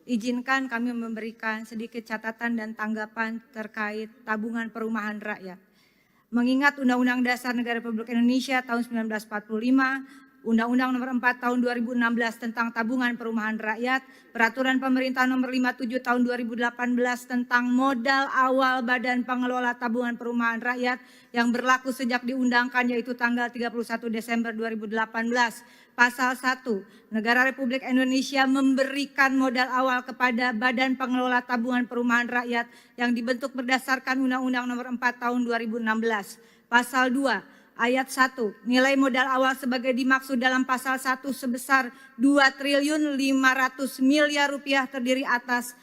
izinkan kami memberikan sedikit catatan dan tanggapan terkait tabungan perumahan rakyat. Mengingat Undang-Undang Dasar Negara Republik Indonesia tahun 1945, Undang-Undang Nomor 4 Tahun 2016 tentang Tabungan Perumahan Rakyat, Peraturan Pemerintah Nomor 57 Tahun 2018 tentang modal awal Badan Pengelola Tabungan Perumahan Rakyat yang berlaku sejak diundangkan yaitu tanggal 31 Desember 2018. Pasal 1, Negara Republik Indonesia memberikan modal awal kepada Badan Pengelola Tabungan Perumahan Rakyat yang dibentuk berdasarkan Undang-Undang Nomor 4 Tahun 2016. Pasal 2, Ayat 1, nilai modal awal sebagai dimaksud dalam pasal 1 sebesar 2.500 miliar rupiah terdiri atas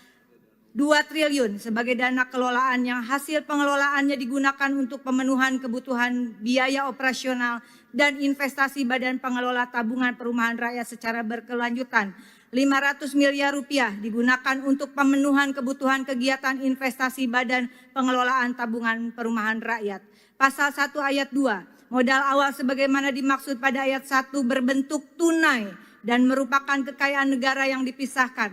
2 triliun sebagai dana kelolaan yang hasil pengelolaannya digunakan untuk pemenuhan kebutuhan biaya operasional dan investasi Badan Pengelola Tabungan Perumahan Rakyat secara berkelanjutan. 500 miliar rupiah digunakan untuk pemenuhan kebutuhan kegiatan investasi Badan Pengelolaan Tabungan Perumahan Rakyat. Pasal 1 ayat 2. Modal awal sebagaimana dimaksud pada ayat 1 berbentuk tunai dan merupakan kekayaan negara yang dipisahkan.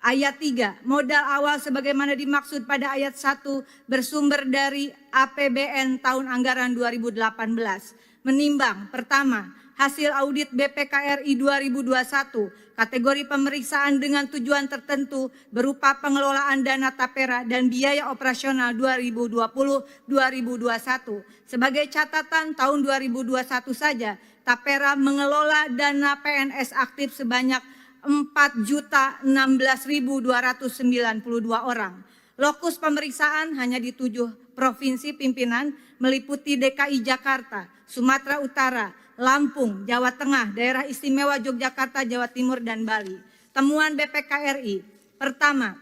Ayat 3, modal awal sebagaimana dimaksud pada ayat 1 bersumber dari APBN tahun anggaran 2018. Menimbang, pertama, hasil audit BPKRI 2021, kategori pemeriksaan dengan tujuan tertentu berupa pengelolaan dana tapera dan biaya operasional 2020-2021. Sebagai catatan tahun 2021 saja, tapera mengelola dana PNS aktif sebanyak 4.016.292 orang. Lokus pemeriksaan hanya di 7 provinsi pimpinan meliputi DKI Jakarta, Sumatera Utara, Lampung, Jawa Tengah, Daerah Istimewa Yogyakarta, Jawa Timur, dan Bali. Temuan BPKRI, pertama,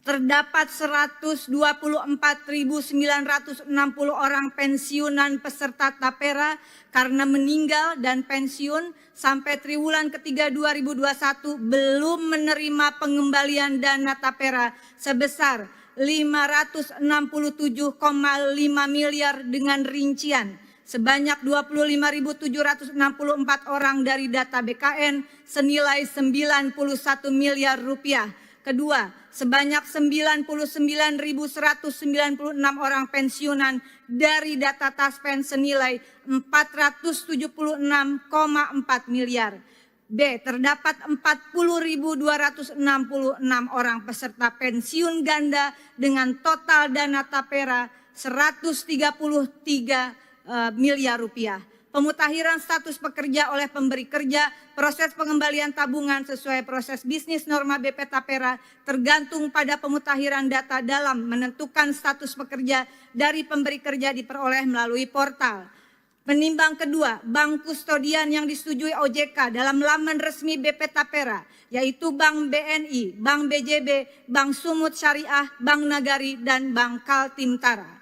terdapat 124.960 orang pensiunan peserta tapera karena meninggal dan pensiun sampai triwulan ketiga 2021 belum menerima pengembalian dana tapera sebesar 567,5 miliar dengan rincian sebanyak 25.764 orang dari data BKN senilai 91 miliar rupiah. Kedua, sebanyak 99.196 orang pensiunan dari data Taspen senilai 476,4 miliar. B, terdapat 40.266 orang peserta pensiun ganda dengan total dana tapera 133 miliar rupiah. Pemutakhiran status pekerja oleh pemberi kerja, proses pengembalian tabungan sesuai proses bisnis norma BP Tapera tergantung pada pemutakhiran data dalam menentukan status pekerja dari pemberi kerja diperoleh melalui portal. Menimbang kedua, bank kustodian yang disetujui OJK dalam laman resmi BP Tapera, yaitu Bank BNI, Bank BJB, Bank Sumut Syariah, Bank Nagari, dan Bank Kaltimtara.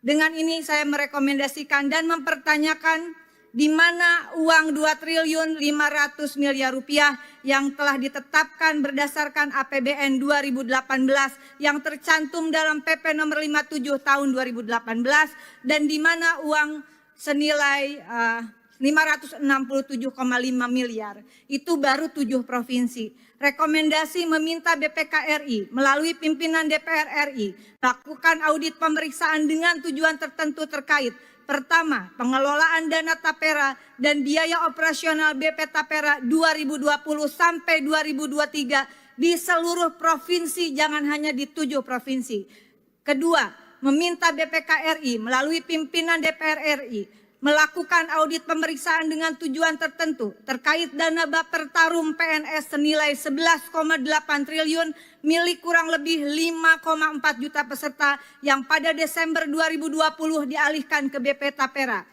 Dengan ini saya merekomendasikan dan mempertanyakan di mana uang 2.500 miliar rupiah yang telah ditetapkan berdasarkan APBN 2018 yang tercantum dalam PP nomor 57 tahun 2018 dan di mana uang senilai 567,5 miliar itu baru 7 provinsi. Rekomendasi meminta BPKRI melalui pimpinan DPR RI lakukan audit pemeriksaan dengan tujuan tertentu terkait. Pertama, pengelolaan dana tapera dan biaya operasional BP Tapera 2020 sampai 2023 di seluruh provinsi, jangan hanya di 7 provinsi. Kedua, meminta BPKRI melalui pimpinan DPR RI melakukan audit pemeriksaan dengan tujuan tertentu terkait dana Bappertarum PNS senilai 11,8 triliun milik kurang lebih 5,4 juta peserta yang pada Desember 2020 dialihkan ke BP Tapera.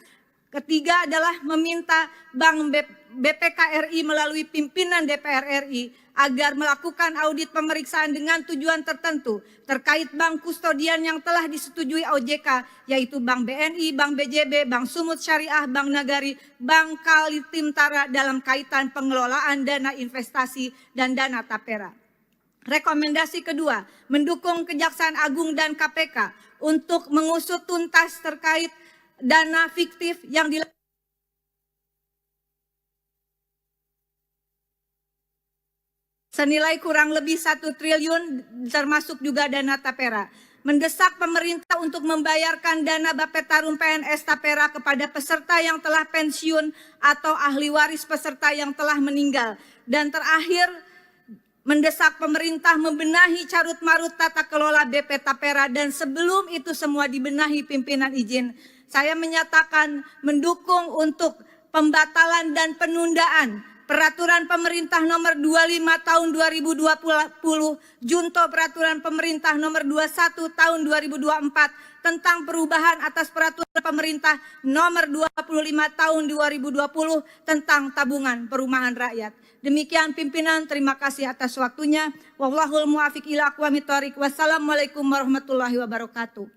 Ketiga adalah meminta Bank BPKRI melalui pimpinan DPR RI agar melakukan audit pemeriksaan dengan tujuan tertentu terkait bank kustodian yang telah disetujui OJK, yaitu Bank BNI, Bank BJB, Bank Sumut Syariah, Bank Nagari, Bank Kaltimtara dalam kaitan pengelolaan dana investasi dan dana tapera. Rekomendasi kedua, mendukung Kejaksaan Agung dan KPK untuk mengusut tuntas terkait dana fiktif yang dilakukan senilai kurang lebih 1 triliun termasuk juga dana tapera. Mendesak pemerintah untuk membayarkan dana Bapetarum PNS Tapera kepada peserta yang telah pensiun atau ahli waris peserta yang telah meninggal. Dan terakhir, mendesak pemerintah membenahi carut-marut tata kelola BP Tapera, dan sebelum itu semua dibenahi pimpinan izin, saya menyatakan mendukung untuk pembatalan dan penundaan Peraturan Pemerintah Nomor 25 Tahun 2020, Junto Peraturan Pemerintah Nomor 21 Tahun 2024 tentang perubahan atas Peraturan Pemerintah Nomor 25 Tahun 2020 tentang tabungan perumahan rakyat. Demikian pimpinan, terima kasih atas waktunya. Wallahul muwaffiq ila aqwamit thoriq. Wassalamualaikum warahmatullahi wabarakatuh.